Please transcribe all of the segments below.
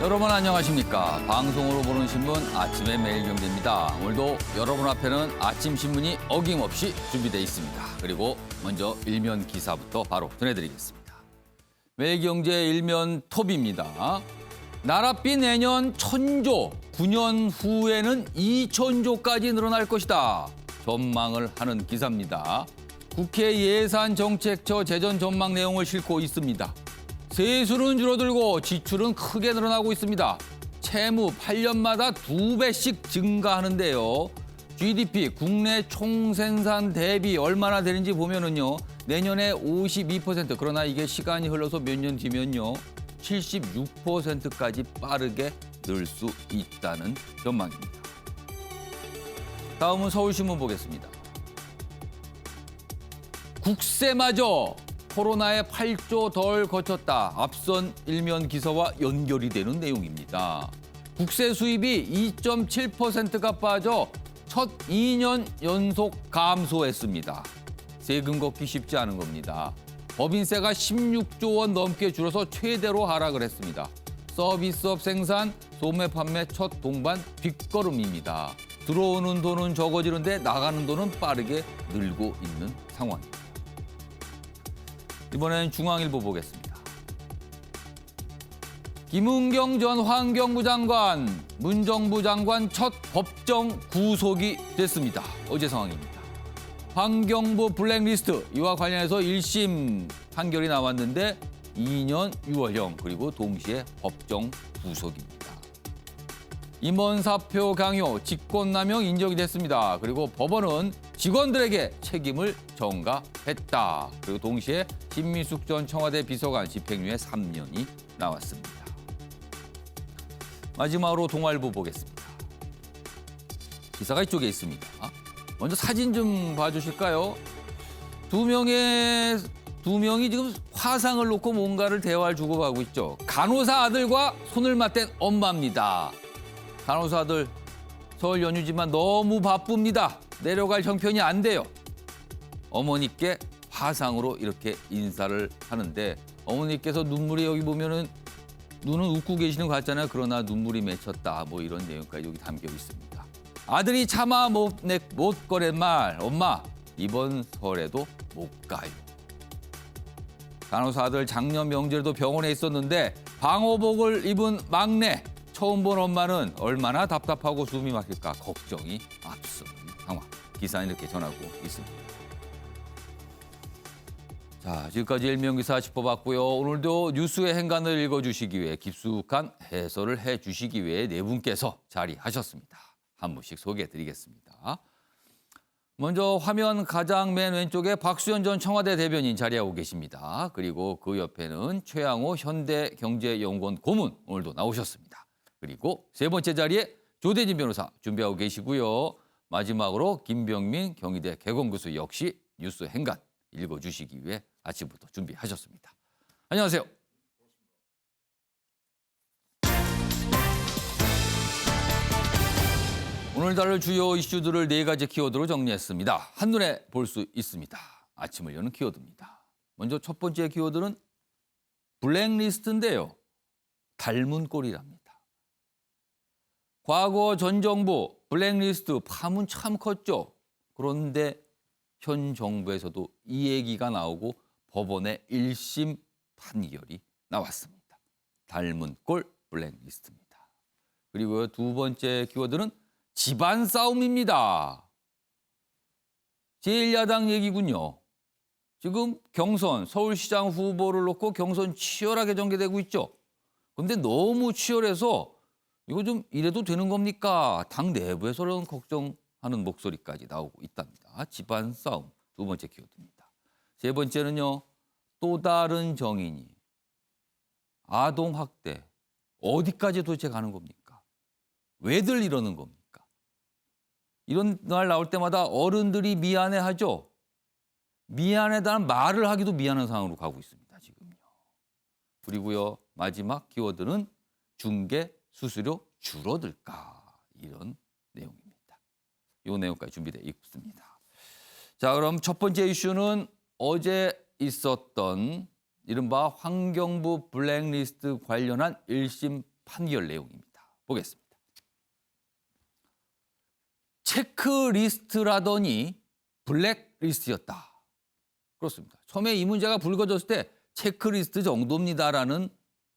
여러분 안녕하십니까. 방송으로 보는 신문 아침의 매일경제입니다. 오늘도 여러분 앞에는 아침 신문이 어김없이 준비되어 있습니다. 그리고 먼저 일면 기사부터 바로 전해드리겠습니다. 매일경제 일면 톱입니다. 나랏비 내년 1,000조, 9년 후에는 2,000조까지 늘어날 것이다. 전망을 하는 기사입니다. 국회 예산정책처 재정 전망 내용을 싣고 있습니다. 세수는 줄어들고 지출은 크게 늘어나고 있습니다. 채무 8년마다 2배씩 증가하는데요. GDP, 국내 총생산 대비 얼마나 되는지 보면은요. 내년에 52%, 그러나 이게 시간이 흘러서 몇 년 뒤면요. 76%까지 빠르게 늘 수 있다는 전망입니다. 다음은 서울신문 보겠습니다. 국세마저 코로나에 8조 덜 거쳤다. 앞선 일면 기사와 연결이 되는 내용입니다. 국세 수입이 2.7%가 빠져 첫 2년 연속 감소했습니다. 세금 걷기 쉽지 않은 겁니다. 법인세가 16조 원 넘게 줄어서 최대로 하락을 했습니다. 서비스업 생산, 소매 판매 첫 동반 뒷걸음입니다. 들어오는 돈은 적어지는데 나가는 돈은 빠르게 늘고 있는 상황입니다. 이번엔 중앙일보 보겠습니다. 김은경 전 환경부 장관, 문정부 장관 첫 법정 구속이 됐습니다. 어제 상황입니다. 환경부 블랙리스트, 이와 관련해서 1심 판결이 나왔는데 2년 6월형, 그리고 동시에 법정 구속입니다. 임원사표 강요, 직권남용 인정이 됐습니다. 그리고 법원은 직원들에게 책임을 전가했다. 그리고 동시에 신미숙 전 청와대 비서관 집행유예 3년이 나왔습니다. 마지막으로 동아일보 보겠습니다. 기사가 이쪽에 있습니다. 먼저 사진 좀 봐주실까요? 두 명이 지금 화상을 놓고 뭔가를 대화를 주고받고 있죠. 간호사 아들과 손을 맞댄 엄마입니다. 간호사 아들, 설 연휴지만 너무 바쁩니다. 내려갈 형편이 안 돼요. 어머니께 화상으로 이렇게 인사를 하는데 어머니께서 눈물이 여기 보면은 눈은 웃고 계시는 것 같잖아요. 그러나 눈물이 맺혔다. 뭐 이런 내용까지 여기 담겨 있습니다. 아들이 차마 못 꺼낸 말, 엄마 이번 설에도 못 가요. 간호사 아들 작년 명절에도 병원에 있었는데 방호복을 입은 막내, 처음 본 엄마는 얼마나 답답하고 숨이 막힐까 걱정이 앞서는 상황. 기사는 이렇게 전하고 있습니다. 자, 지금까지 일면기사 짚어봤고요. 오늘도 뉴스의 행간을 읽어주시기 위해 깊숙한 해설을 해주시기 위해 네 분께서 자리하셨습니다. 한 분씩 소개해드리겠습니다. 먼저 화면 가장 맨 왼쪽에 박수현 전 청와대 대변인 자리하고 계십니다. 그리고 그 옆에는 최양호 현대경제연구원 고문 오늘도 나오셨습니다. 그리고 세 번째 자리에 조대진 변호사 준비하고 계시고요. 마지막으로 김병민 경희대 개공교수 역시 뉴스 행간 읽어주시기 위해 아침부터 준비하셨습니다. 안녕하세요. 오늘 다룰 주요 이슈들을 네 가지 키워드로 정리했습니다. 한눈에 볼 수 있습니다. 아침을 여는 키워드입니다. 먼저 첫 번째 키워드는 블랙리스트인데요. 닮은 꼴이랍니다. 과거 전 정부 블랙리스트 파문 참 컸죠. 그런데 현 정부에서도 이 얘기가 나오고 법원의 1심 판결이 나왔습니다. 닮은 꼴 블랙리스트입니다. 그리고 두 번째 키워드는 집안 싸움입니다. 제1야당 얘기군요. 지금 경선, 서울시장 후보를 놓고 경선 치열하게 전개되고 있죠. 그런데 너무 치열해서 이거 좀 이래도 되는 겁니까? 당 내부에서는 걱정하는 목소리까지 나오고 있답니다. 집안 싸움, 두 번째 키워드입니다. 세 번째는요. 또 다른 정인이 아동 학대 어디까지 도대체 가는 겁니까? 왜들 이러는 겁니까? 이런 말 나올 때마다 어른들이 미안해하죠. 미안하다는 말을 하기도 미안한 상황으로 가고 있습니다. 지금요. 그리고요. 마지막 키워드는 중개 수수료 줄어들까? 이런 내용입니다. 이 내용까지 준비되어 있습니다. 자, 그럼 첫 번째 이슈는 어제 있었던 이른바 환경부 블랙리스트 관련한 1심 판결 내용입니다. 보겠습니다. 체크리스트라더니 블랙리스트였다. 그렇습니다. 처음에 이 문제가 불거졌을 때 체크리스트 정도입니다라는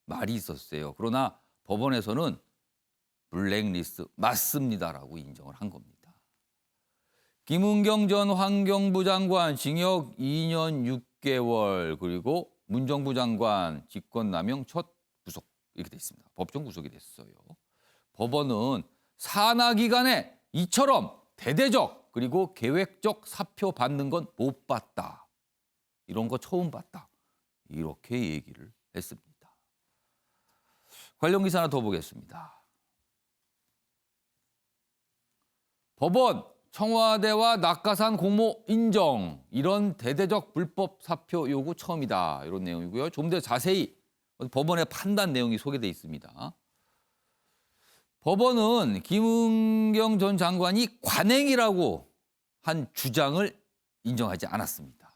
말이 있었어요. 그러나 법원에서는 블랙리스트 맞습니다라고 인정을 한 겁니다. 김은경 전 환경부 장관 징역 2년 6개월 그리고 문정부 장관 직권남용 첫 구속 이렇게 돼 있습니다. 법정 구속이 됐어요. 법원은 산하 기간에 이처럼 대대적 그리고 계획적 사표 받는 건 못 봤다. 이런 거 처음 봤다. 이렇게 얘기를 했습니다. 관련 기사 하나 더 보겠습니다. 법원 청와대와 낙하산 공모 인정. 이런 대대적 불법 사표 요구 처음이다. 이런 내용이고요. 좀 더 자세히 법원의 판단 내용이 소개돼 있습니다. 법원은 김은경 전 장관이 관행이라고 한 주장을 인정하지 않았습니다.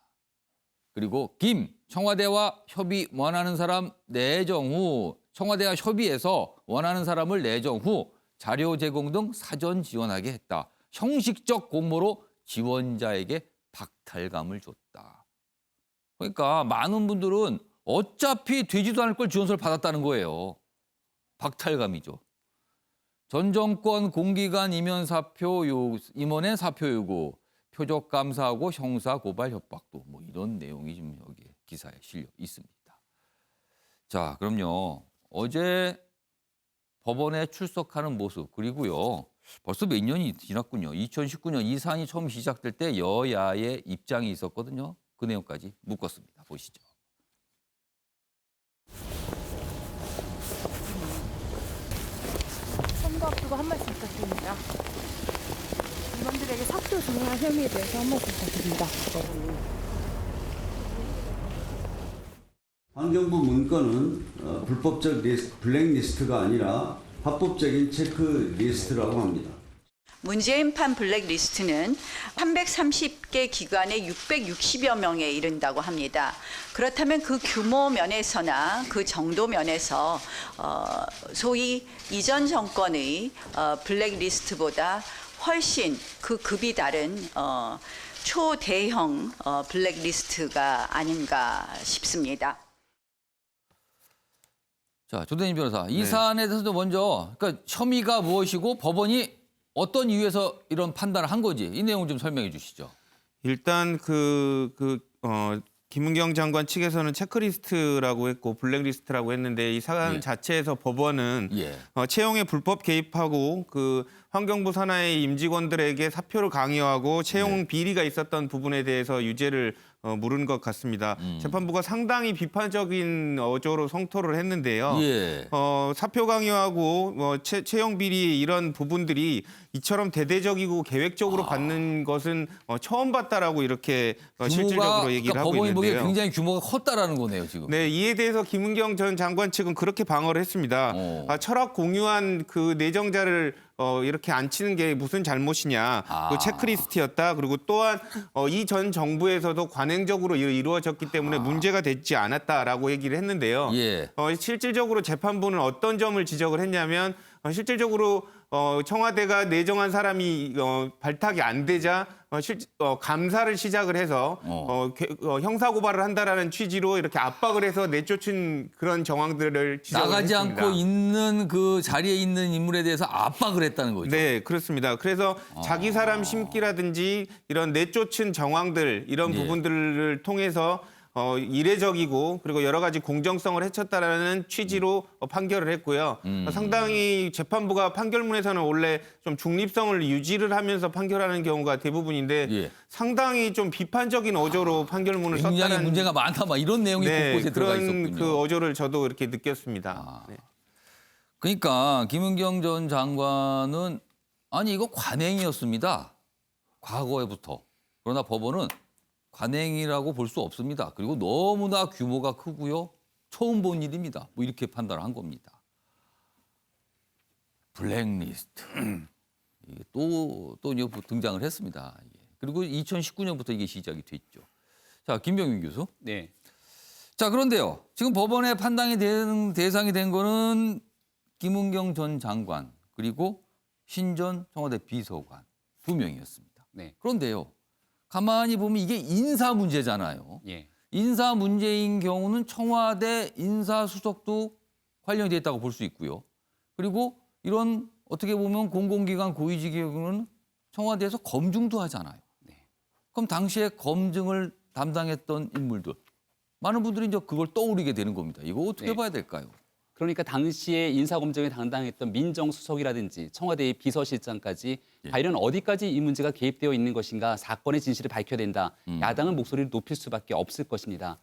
그리고 김 청와대와 협의 원하는 사람 내정 후 청와대와 협의해서 원하는 사람을 내정 후 자료 제공 등 사전 지원하게 했다. 형식적 공모로 지원자에게 박탈감을 줬다. 그러니까 많은 분들은 어차피 되지도 않을 걸 지원서를 받았다는 거예요. 박탈감이죠. 전 정권 공기관 임원 임원의 사표 요구, 표적 감사하고 형사 고발 협박도 뭐 이런 내용이 지금 여기 기사에 실려 있습니다. 자, 그럼요. 어제 법원에 출석하는 모습 그리고요. 벌써 몇 년이 지났군요. 2019년 이 사안이 처음 시작될 때 여야의 입장이 있었거든요. 그 내용까지 묶었습니다. 보시죠. 선거 앞두고 한 말씀 부탁드립니다. 임원들에게 사표 종용한 혐의에 대해서 한 말씀 부탁드립니다. 환경부 문건은 불법적 블랙리스트가 아니라 합법적인 체크리스트라고 합니다. 문재인판 블랙리스트는 330개 기관에 660여 명에 이른다고 합니다. 그렇다면 그 규모 면에서나 그 정도 면에서 소위 이전 정권의 블랙리스트보다 훨씬 그 급이 다른 초대형 블랙리스트가 아닌가 싶습니다. 자, 조대진 변호사. 이 사안에 대해서도 먼저 그러니까 혐의가 무엇이고 법원이 어떤 이유에서 이런 판단을 한 건지 이 내용 좀 설명해 주시죠. 일단 김은경 장관 측에서는 체크리스트라고 했고 블랙리스트라고 했는데 이 사안 자체에서 법원은 채용에 불법 개입하고 그 환경부 산하의 임직원들에게 사표를 강요하고 채용 비리가 있었던 부분에 대해서 유죄를 물은 것 같습니다. 재판부가 상당히 비판적인 어조로 성토를 했는데요. 사표 강요하고 채용 비리 이런 부분들이 이처럼 대대적이고 계획적으로 받는 것은 처음 봤다라고 이렇게 실질적으로 얘기를 그러니까 하고 법원이 보기에 있는데요. 굉장히 규모가 컸다라는 거네요, 지금. 네, 이에 대해서 김은경 전 장관 측은 그렇게 방어를 했습니다. 철학 공유한 그 내정자를 이렇게 안 치는 게 무슨 잘못이냐. 그 체크리스트였다. 그리고 또한 이 전 정부에서도 관행적으로 이루어졌기 때문에 문제가 되지 않았다라고 얘기를 했는데요. 실질적으로 재판부는 어떤 점을 지적을 했냐면 실질적으로 청와대가 내정한 사람이 발탁이 안 되자 감사를 시작을 해서 형사고발을 한다라는 취지로 이렇게 압박을 해서 내쫓은 그런 정황들을 지적을 나가지 했습니다. 않고 있는 그 자리에 있는 인물에 대해서 압박을 했다는 거죠. 네, 그렇습니다. 그래서 자기 사람 심기라든지 이런 내쫓은 정황들 이런 부분들을 통해서 이례적이고 그리고 여러 가지 공정성을 해쳤다라는 취지로 판결을 했고요. 상당히 재판부가 판결문에서는 원래 좀 중립성을 유지를 하면서 판결하는 경우가 대부분인데 상당히 좀 비판적인 어조로 판결문을 굉장히 썼다는 문제가 많다, 막 이런 내용이 곳곳에 들어가 있었군요. 그 어조를 저도 이렇게 느꼈습니다. 그러니까 김은경 전 장관은 아니 이거 관행이었습니다. 과거에부터. 그러나 법원은 관행이라고 볼 수 없습니다. 그리고 너무나 규모가 크고요. 처음 본 일입니다. 뭐 이렇게 판단을 한 겁니다. 블랙리스트. 이게 또 등장을 했습니다. 그리고 2019년부터 이게 시작이 됐죠. 자, 김병윤 교수. 네. 자, 그런데요. 지금 법원의 판단이 되는 대상이 된 거는 김은경 전 장관 그리고 신 전 청와대 비서관 2명이었습니다. 네. 그런데요. 가만히 보면 이게 인사 문제잖아요. 예. 인사 문제인 경우는 청와대 인사수석도 관련이 돼 있다고 볼 수 있고요. 그리고 이런 어떻게 보면 공공기관 고위직의 경우는 청와대에서 검증도 하잖아요. 네. 그럼 당시에 검증을 담당했던 인물들 많은 분들이 이제 그걸 떠올리게 되는 겁니다. 이거 어떻게 네. 봐야 될까요? 그러니까 당시에 인사검증에 담당했던 민정수석이라든지 청와대의 비서실장까지 과연 어디까지 이 문제가 개입되어 있는 것인가 사건의 진실을 밝혀야 된다. 야당은 목소리를 높일 수밖에 없을 것입니다.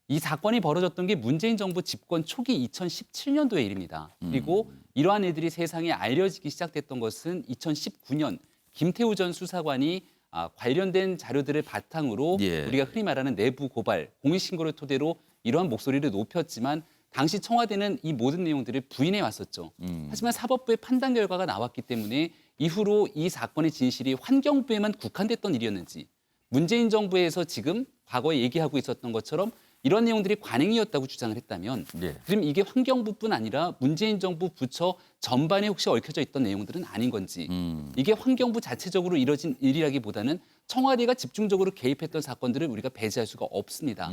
이 사건이 벌어졌던 게 문재인 정부 집권 초기 2017년도의 일입니다. 그리고 이러한 일들이 세상에 알려지기 시작됐던 것은 2019년 김태우 전 수사관이 관련된 자료들을 바탕으로 예. 우리가 흔히 말하는 내부 고발, 공익신고를 토대로 이러한 목소리를 높였지만 당시 청와대는 이 모든 내용들을 부인해 왔었죠. 하지만 사법부의 판단 결과가 나왔기 때문에 이후로 이 사건의 진실이 환경부에만 국한됐던 일이었는지 문재인 정부에서 지금 과거에 얘기하고 있었던 것처럼 이런 내용들이 관행이었다고 주장을 했다면 예. 그럼 이게 환경부뿐 아니라 문재인 정부 부처 전반에 혹시 얽혀져 있던 내용들은 아닌 건지 이게 환경부 자체적으로 이뤄진 일이라기보다는 청와대가 집중적으로 개입했던 사건들을 우리가 배제할 수가 없습니다.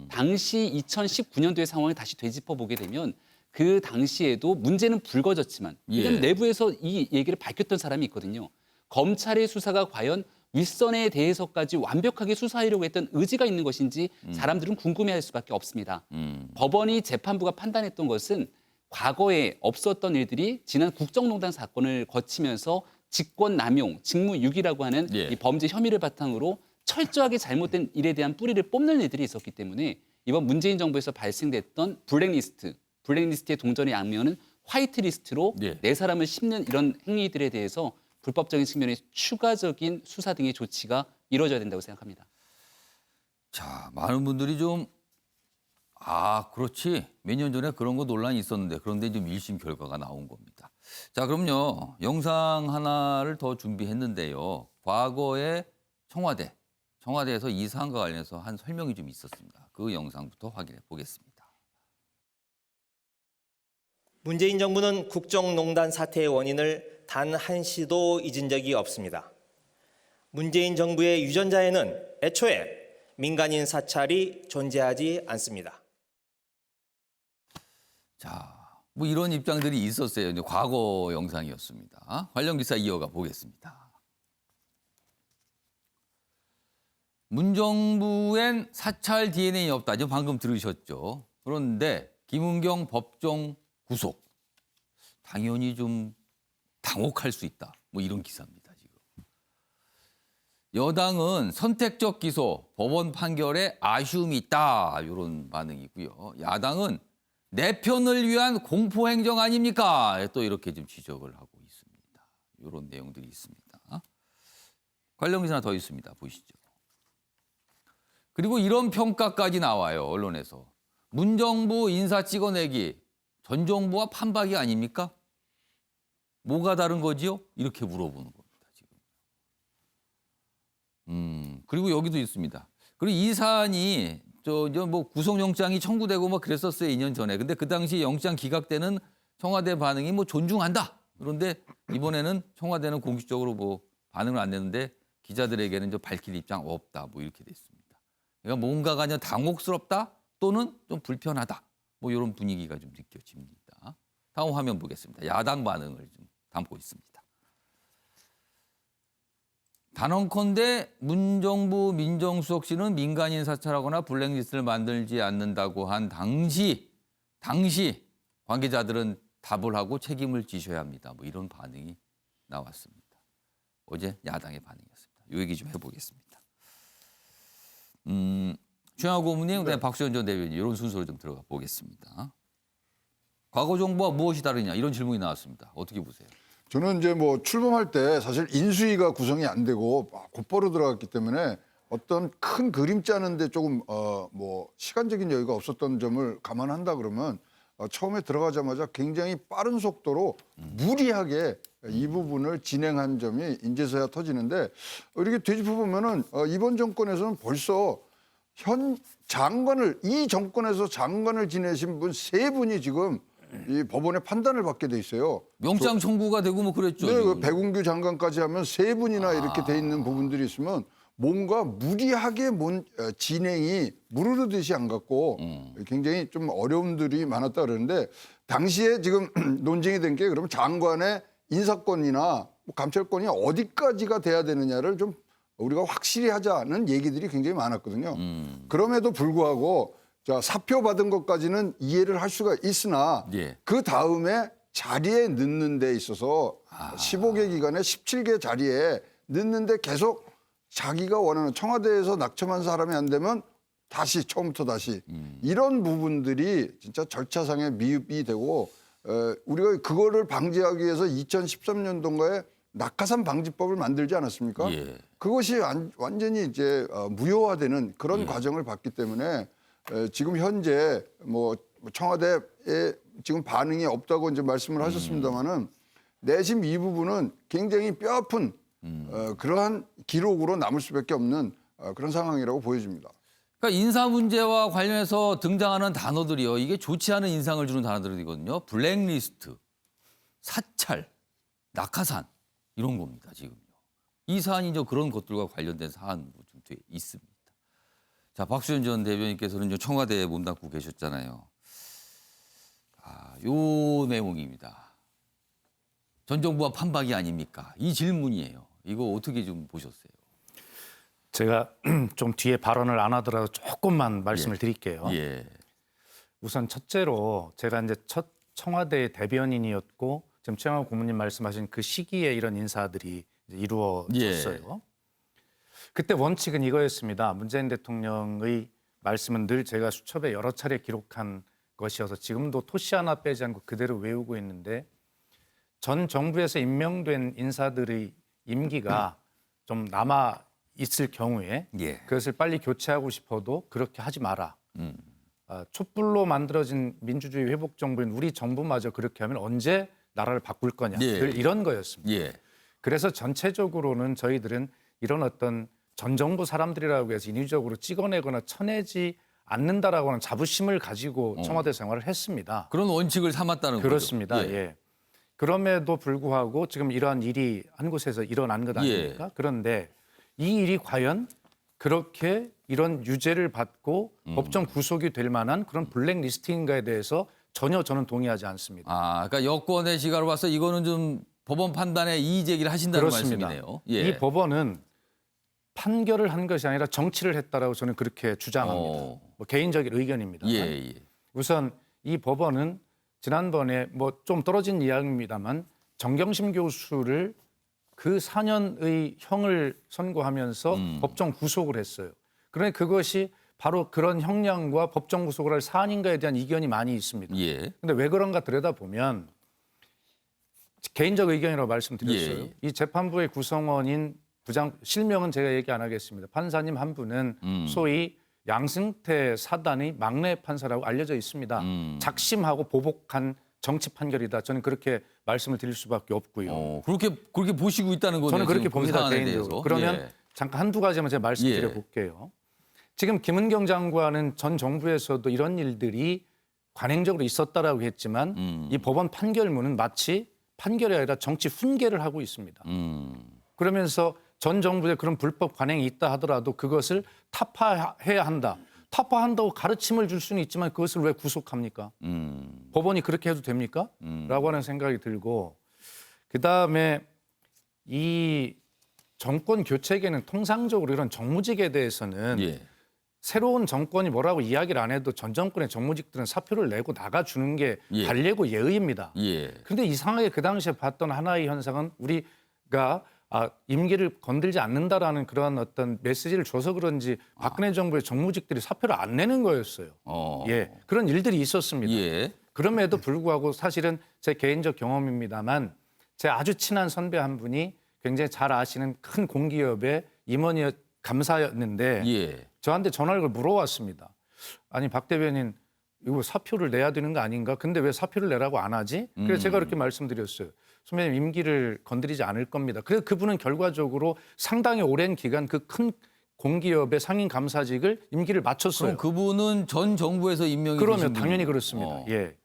당시 2019년도의 상황을 다시 되짚어 보게 되면 그 당시에도 문제는 불거졌지만 왜냐하면 예. 내부에서 이 얘기를 밝혔던 사람이 있거든요. 검찰의 수사가 과연 윗선에 대해서까지 완벽하게 수사하려고 했던 의지가 있는 것인지 사람들은 궁금해할 수밖에 없습니다. 법원이 재판부가 판단했던 것은 과거에 없었던 일들이 지난 국정농단 사건을 거치면서 직권남용, 직무유기라고 하는 예. 이 범죄 혐의를 바탕으로 철저하게 잘못된 일에 대한 뿌리를 뽑는 일들이 있었기 때문에 이번 문재인 정부에서 발생됐던 블랙리스트의 동전의 양면은 화이트리스트로 예. 네 사람을 씹는 이런 행위들에 대해서 불법적인 측면의 추가적인 수사 등의 조치가 이루어져야 된다고 생각합니다. 자, 많은 분들이 좀 그렇지. 몇 년 전에 그런 거 논란이 있었는데 그런데 좀 1심 결과가 나온 겁니다. 자, 그럼요. 영상 하나를 더 준비했는데요. 과거에 청와대에서 이 사안과 관련해서 한 설명이 좀 있었습니다. 그 영상부터 확인해 보겠습니다. 문재인 정부는 국정농단 사태의 원인을 단 한시도 잊은 적이 없습니다. 문재인 정부의 유전자에는 애초에 민간인 사찰이 존재하지 않습니다. 자, 뭐 이런 입장들이 있었어요. 이제 과거 영상이었습니다. 관련 기사 이어가 보겠습니다. 문정부엔 사찰 DNA 없다. 지금 방금 들으셨죠. 그런데 김은경 법정 구속. 당연히 좀 당혹할 수 있다. 뭐 이런 기사입니다, 지금. 여당은 선택적 기소, 법원 판결에 아쉬움이 있다. 이런 반응이고요. 야당은 내 편을 위한 공포행정 아닙니까? 또 이렇게 좀 지적을 하고 있습니다. 이런 내용들이 있습니다. 관련 기사 하나 더 있습니다. 보시죠. 그리고 이런 평가까지 나와요, 언론에서. 문정부 인사 찍어내기, 전 정부와 판박이 아닙니까? 뭐가 다른 거지요? 이렇게 물어보는 겁니다, 지금. 그리고 여기도 있습니다. 그리고 이 사안이 뭐 구속영장이 청구되고 뭐 그랬었어요, 2년 전에. 근데 그 당시 영장 기각되는 청와대 반응이 뭐 존중한다. 그런데 이번에는 청와대는 공식적으로 뭐 반응을 안 내는데 기자들에게는 좀 밝힐 입장 없다. 뭐 이렇게 됐습니다. 그러니까 뭔가가 그냥 당혹스럽다 또는 좀 불편하다. 뭐 이런 분위기가 좀 느껴집니다. 다음 화면 보겠습니다. 야당 반응을 좀 담고 있습니다. 단언컨대 문정부 민정수석실은 민간인 사찰하거나 블랙리스트를 만들지 않는다고 한 당시 관계자들은 답을 하고 책임을 지셔야 합니다. 뭐 이런 반응이 나왔습니다. 어제 야당의 반응이었습니다. 이 얘기 좀 해보겠습니다. 최영하 고문님, 그다음에 박수현 전 대변인 이런 순서로 좀 들어가 보겠습니다. 과거 정부와 무엇이 다르냐 이런 질문이 나왔습니다. 어떻게 보세요? 저는 이제 뭐 출범할 때 사실 인수위가 구성이 안 되고 곧바로 들어갔기 때문에 어떤 큰 그림 짜는데 조금 뭐 시간적인 여유가 없었던 점을 감안한다 그러면 처음에 들어가자마자 굉장히 빠른 속도로 무리하게 이 부분을 진행한 점이 이제서야 터지는데 이렇게 되짚어 보면은 이번 정권에서는 벌써 이 정권에서 장관을 지내신 분 3분이 지금 이 법원의 판단을 받게 돼 있어요. 영장 청구가 되고 뭐 그랬죠. 네, 그 지금. 백운규 장관까지 하면 3분이나 이렇게 돼 있는 부분들이 있으면 뭔가 무리하게 진행이 무르르듯이 안 갔고 굉장히 좀 어려움들이 많았다 그러는데 당시에 지금 논쟁이 된 게 그러면 장관의 인사권이나 뭐 감찰권이 어디까지가 돼야 되느냐를 좀 우리가 확실히 하자는 얘기들이 굉장히 많았거든요. 그럼에도 불구하고 자, 사표 받은 것까지는 이해를 할 수가 있으나 예. 그 다음에 자리에 넣는 데 있어서 15개 기간에 17개 자리에 넣는데 계속 자기가 원하는 청와대에서 낙첨한 사람이 안 되면 다시 처음부터 다시 이런 부분들이 진짜 절차상의 미흡이 되고 우리가 그거를 방지하기 위해서 2013년도인가에 낙하산 방지법을 만들지 않았습니까? 예. 그것이 완전히 이제 무효화되는 그런 과정을 봤기 때문에 지금 현재 뭐 청와대에 지금 반응이 없다고 이제 말씀을 하셨습니다마는 내심 이 부분은 굉장히 뼈아픈 그러한 기록으로 남을 수밖에 없는 그런 상황이라고 보여집니다. 그러니까 인사 문제와 관련해서 등장하는 단어들이요. 이게 좋지 않은 인상을 주는 단어들이거든요. 블랙리스트, 사찰, 낙하산 이런 겁니다. 지금요. 이 사안이 이제 그런 것들과 관련된 사안으로 좀 돼 있습니다. 자, 박수현 전 대변인께서는 청와대에 몸담고 계셨잖아요. 요 내용입니다. 전 정부와 판박이 아닙니까? 이 질문이에요. 이거 어떻게 좀 보셨어요? 제가 좀 뒤에 발언을 안 하더라도 조금만 말씀을 드릴게요. 예. 우선 첫째로 제가 이제 첫 청와대 대변인이었고 지금 최영학 고문님 말씀하신 그 시기에 이런 인사들이 이제 이루어졌어요. 그때 원칙은 이거였습니다. 문재인 대통령의 말씀은 늘 제가 수첩에 여러 차례 기록한 것이어서 지금도 토시 하나 빼지 않고 그대로 외우고 있는데 전 정부에서 임명된 인사들의 임기가 좀 남아 있을 경우에 예. 그것을 빨리 교체하고 싶어도 그렇게 하지 마라. 촛불로 만들어진 민주주의 회복 정부인 우리 정부마저 그렇게 하면 언제 나라를 바꿀 거냐. 예. 늘 이런 거였습니다. 예. 그래서 전체적으로는 저희들은 이런 어떤 전 정부 사람들이라고 해서 인위적으로 찍어내거나 쳐내지 않는다라고 하는 자부심을 가지고 청와대 생활을 했습니다. 그런 원칙을 삼았다는 그렇습니다. 거죠. 예. 그럼에도 불구하고 지금 이러한 일이 한 곳에서 일어난 것 아닙니까? 그런데 이 일이 과연 그렇게 이런 유죄를 받고 법정 구속이 될 만한 그런 블랙리스트인가에 대해서 전혀 저는 동의하지 않습니다. 그러니까 여권의 시각으로 봐서 이거는 좀 법원 판단에 이의 제기를 하신다는 그렇습니다. 말씀이네요. 이 법원은 판결을 한 것이 아니라 정치를 했다라고 저는 그렇게 주장합니다. 뭐 개인적인 의견입니다. 예. 우선 이 법원은 지난번에 뭐 좀 떨어진 이야기입니다만 정경심 교수를 그 4년의 형을 선고하면서 법정 구속을 했어요. 그런데 그것이 바로 그런 형량과 법정 구속을 할 사안인가에 대한 이견이 많이 있습니다. 예. 근데 왜 그런가 들여다보면 개인적 의견이라고 말씀드렸어요. 예. 이 재판부의 구성원인 실명은 제가 얘기 안 하겠습니다. 판사님 한 분은 소위 양승태 사단의 막내 판사라고 알려져 있습니다. 작심하고 보복한 정치 판결이다. 저는 그렇게 말씀을 드릴 수밖에 없고요. 그렇게 보시고 있다는 거죠. 저는 그렇게 봅니다. 개인적으로. 대해서. 그러면 예. 잠깐 한두 가지만 제가 말씀드려 예. 볼게요. 지금 김은경 장관은 전 정부에서도 이런 일들이 관행적으로 있었다라고 했지만 이 법원 판결문은 마치 판결이 아니라 정치 훈계를 하고 있습니다. 그러면서 전 정부에 그런 불법 관행이 있다 하더라도 그것을 타파해야 한다. 타파한다고 가르침을 줄 수는 있지만 그것을 왜 구속합니까? 법원이 그렇게 해도 됩니까? 라고 하는 생각이 들고 그다음에 이 정권 교체계는 통상적으로 이런 정무직에 대해서는 예. 새로운 정권이 뭐라고 이야기를 안 해도 전 정권의 정무직들은 사표를 내고 나가주는 게 관례고 예의입니다. 예. 그런데 이상하게 그 당시에 봤던 하나의 현상은 우리가 임기를 건들지 않는다라는 그런 어떤 메시지를 줘서 그런지 박근혜 정부의 정무직들이 사표를 안 내는 거였어요. 예, 그런 일들이 있었습니다. 예. 그럼에도 불구하고 사실은 제 개인적 경험입니다만 제 아주 친한 선배 한 분이 굉장히 잘 아시는 큰 공기업의 임원이 감사였는데 예. 저한테 전화를 물어왔습니다. 아니 박 대변인 이거 사표를 내야 되는 거 아닌가? 근데 왜 사표를 내라고 안 하지? 그래서 제가 그렇게 말씀드렸어요. 선배님 임기를 건드리지 않을 겁니다. 그래서 그분은 결과적으로 상당히 오랜 기간 그 큰 공기업의 상임 감사직을 임기를 마쳤어요. 그럼 그분은 전 정부에서 임명이 되신 그러면 분이- 당연히 그렇습니다. 예.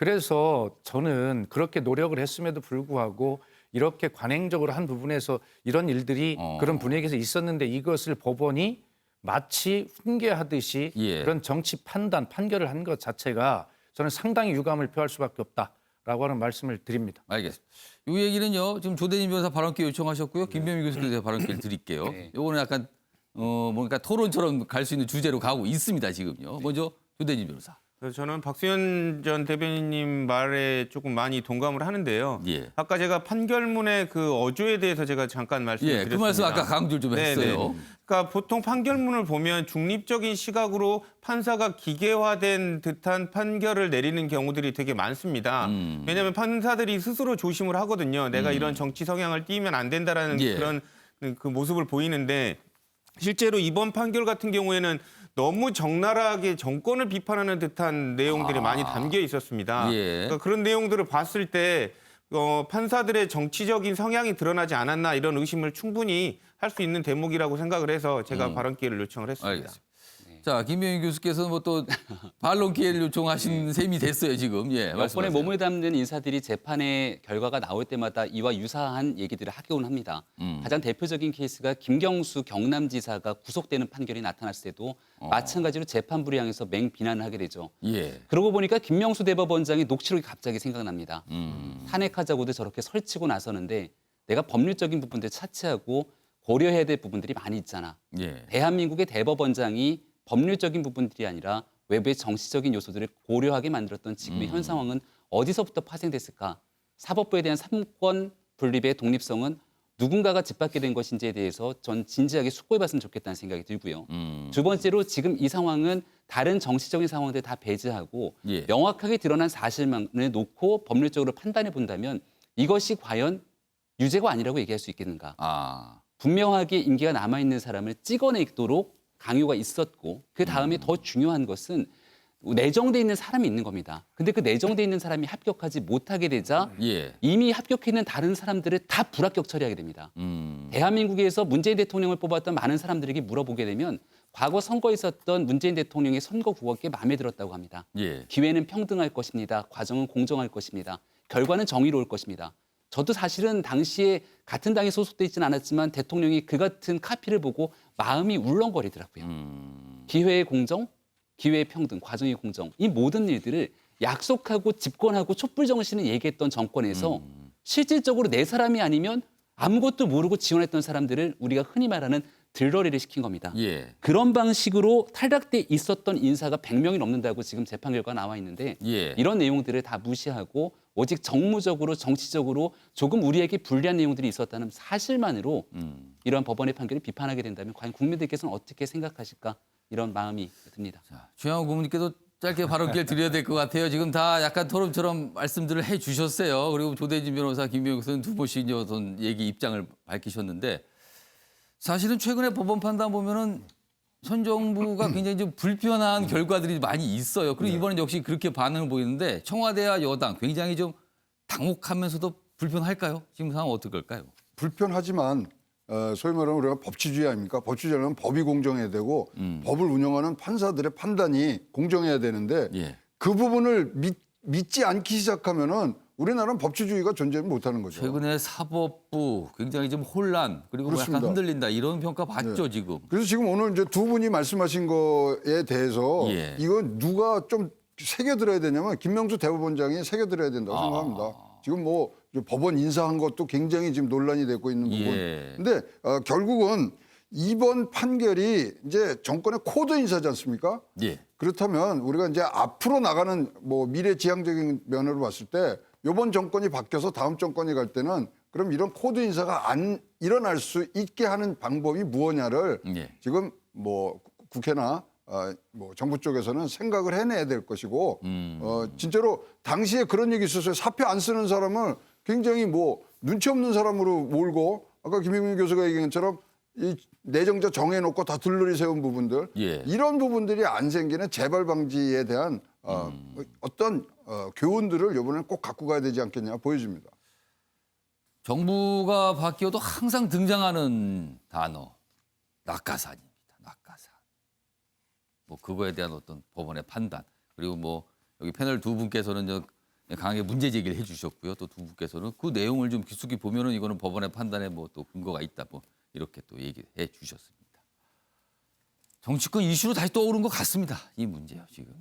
그래서 저는 그렇게 노력을 했음에도 불구하고 이렇게 관행적으로 한 부분에서 이런 일들이 그런 분위기에서 있었는데 이것을 법원이 마치 훈계하듯이 예. 그런 정치 판단, 판결을 한 것 자체가 저는 상당히 유감을 표할 수밖에 없다라고 하는 말씀을 드립니다. 알겠습니다. 이 얘기는요. 지금 조대진 변호사 발언기회 요청하셨고요. 김병민 교수께서 발언기회를 드릴게요. 네. 요거는 약간 뭔가 토론처럼 갈 수 있는 주제로 가고 있습니다. 지금요. 먼저 조대진 변호사. 그래서 저는 박수현 전 대변인님 말에 조금 많이 동감을 하는데요. 예. 아까 제가 판결문의 그 어조에 대해서 제가 잠깐 말씀드렸습니다. 그 말씀 아까 강조를 좀 했어요. 그러니까 보통 판결문을 보면 중립적인 시각으로 판사가 기계화된 듯한 판결을 내리는 경우들이 되게 많습니다. 왜냐하면 판사들이 스스로 조심을 하거든요. 내가 이런 정치 성향을 띠면 안 된다라는 예. 그런 그 모습을 보이는데 실제로 이번 판결 같은 경우에는 너무 적나라하게 정권을 비판하는 듯한 내용들이 많이 담겨 있었습니다. 예. 그러니까 그런 내용들을 봤을 때 판사들의 정치적인 성향이 드러나지 않았나 이런 의심을 충분히 할 수 있는 대목이라고 생각을 해서 제가 발언 기회를 요청을 했습니다. 알겠습니다. 자, 김병민 교수께서는 뭐 또 반론 기회를 요청하신 셈이 됐어요, 지금. 예, 몇 번의 말씀하세요. 몸을 담는 인사들이 재판의 결과가 나올 때마다 이와 유사한 얘기들을 하곤 합니다. 가장 대표적인 케이스가 김경수 경남지사가 구속되는 판결이 나타났을 때도 마찬가지로 재판부를 향해서 맹비난을 하게 되죠. 예. 그러고 보니까 김명수 대법원장이 녹취록이 갑자기 생각납니다. 탄핵하자고도 저렇게 설치고 나서는데 내가 법률적인 부분들 차치하고 고려해야 될 부분들이 많이 있잖아. 예. 대한민국의 대법원장이 법률적인 부분들이 아니라 외부의 정치적인 요소들을 고려하게 만들었던 지금의 현 상황은 어디서부터 파생됐을까? 사법부에 대한 삼권 분립의 독립성은 누군가가 짓밟게 된 것인지에 대해서 전 진지하게 숙고해봤으면 좋겠다는 생각이 들고요. 두 번째로 지금 이 상황은 다른 정치적인 상황들 다 배제하고 예. 명확하게 드러난 사실만을 놓고 법률적으로 판단해 본다면 이것이 과연 유죄가 아니라고 얘기할 수 있겠는가? 분명하게 임기가 남아있는 사람을 찍어내도록 강요가 있었고 그 다음에 더 중요한 것은 내정돼 있는 사람이 있는 겁니다. 근데 그 내정돼 있는 사람이 합격하지 못하게 되자 예. 이미 합격해 있는 다른 사람들을 다 불합격 처리하게 됩니다. 대한민국에서 문재인 대통령을 뽑았던 많은 사람들에게 물어보게 되면 과거 선거에 있었던 문재인 대통령의 선거 구호가 마음에 들었다고 합니다. 예. 기회는 평등할 것입니다. 과정은 공정할 것입니다. 결과는 정의로울 것입니다. 저도 사실은 당시에 같은 당에 소속돼 있지는 않았지만 대통령이 그 같은 카피를 보고 마음이 울렁거리더라고요. 기회의 공정, 기회의 평등, 과정의 공정 이 모든 일들을 약속하고 집권하고 촛불 정신을 얘기했던 정권에서 실질적으로 내 사람이 아니면 아무것도 모르고 지원했던 사람들을 우리가 흔히 말하는 들러리를 시킨 겁니다. 예. 그런 방식으로 탈락돼 있었던 인사가 100명이 넘는다고 지금 재판 결과가 나와 있는데 예. 이런 내용들을 다 무시하고 오직 정무적으로 정치적으로 조금 우리에게 불리한 내용들이 있었다는 사실만으로 이러한 법원의 판결을 비판하게 된다면 과연 국민들께서는 어떻게 생각하실까 이런 마음이 듭니다. 주영호 고문님께도 짧게 발언기를 드려야 될 것 같아요. 지금 다 약간 토론처럼 말씀들을 해 주셨어요. 그리고 조대진 변호사, 김병민 교수는 두 번씩 이제 어떤 얘기 입장을 밝히셨는데 사실은 최근에 법원 판단 보면은 현 정부가 굉장히 좀 불편한 결과들이 많이 있어요. 그리고 이번엔 역시 그렇게 반응을 보이는데 청와대와 여당 굉장히 좀 당혹하면서도 불편할까요? 지금 상황 어떨 걸까요? 불편하지만 소위 말하면 우리가 법치주의 아닙니까? 법치주의는 법이 공정해야 되고 법을 운영하는 판사들의 판단이 공정해야 되는데 예. 그 부분을 믿지 않기 시작하면은 우리나라는 법치주의가 존재 못하는 거죠. 최근에 사법부 굉장히 좀 혼란 그리고 뭐 약간 그렇습니다. 흔들린다 이런 평가 받죠 지금. 그래서 지금 오늘 이제 두 분이 말씀하신 거에 대해서 예. 이건 누가 좀 새겨들어야 되냐면 김명수 대법원장이 새겨들어야 된다고 생각합니다. 지금 뭐 법원 인사한 것도 굉장히 지금 논란이 되고 있는 부분. 예. 근데 결국은 이번 판결이 이제 정권의 코드 인사지 않습니까? 예. 그렇다면 우리가 이제 앞으로 나가는 뭐 미래 지향적인 면으로 봤을 때 이번 정권이 바뀌어서 다음 정권이 갈 때는 그럼 이런 코드 인사가 안 일어날 수 있게 하는 방법이 무엇냐를 예. 지금 뭐 국회나 뭐 정부 쪽에서는 생각을 해내야 될 것이고 진짜로 당시에 그런 얘기 있었어요. 사표 안 쓰는 사람을 굉장히 뭐 눈치 없는 사람으로 몰고 아까 김영민 교수가 얘기한 것처럼 이 내정자 정해놓고 다 들러리 세운 부분들 예. 이런 부분들이 안 생기는 재발 방지에 대한 어떤 교훈들을 이번에는 꼭 갖고 가야 되지 않겠냐 보여집니다. 정부가 바뀌어도 항상 등장하는 단어 낙하산입니다. 낙하산. 뭐 그거에 대한 어떤 법원의 판단 그리고 뭐 여기 패널 두 분께서는 강하게 문제 제기를 해주셨고요. 또 두 분께서는 그 내용을 좀 깊숙이 보면은 이거는 법원의 판단에 뭐 또 근거가 있다 뭐 이렇게 또 얘기해 주셨습니다. 정치권 이슈로 다시 떠오른 것 같습니다. 이 문제요 지금.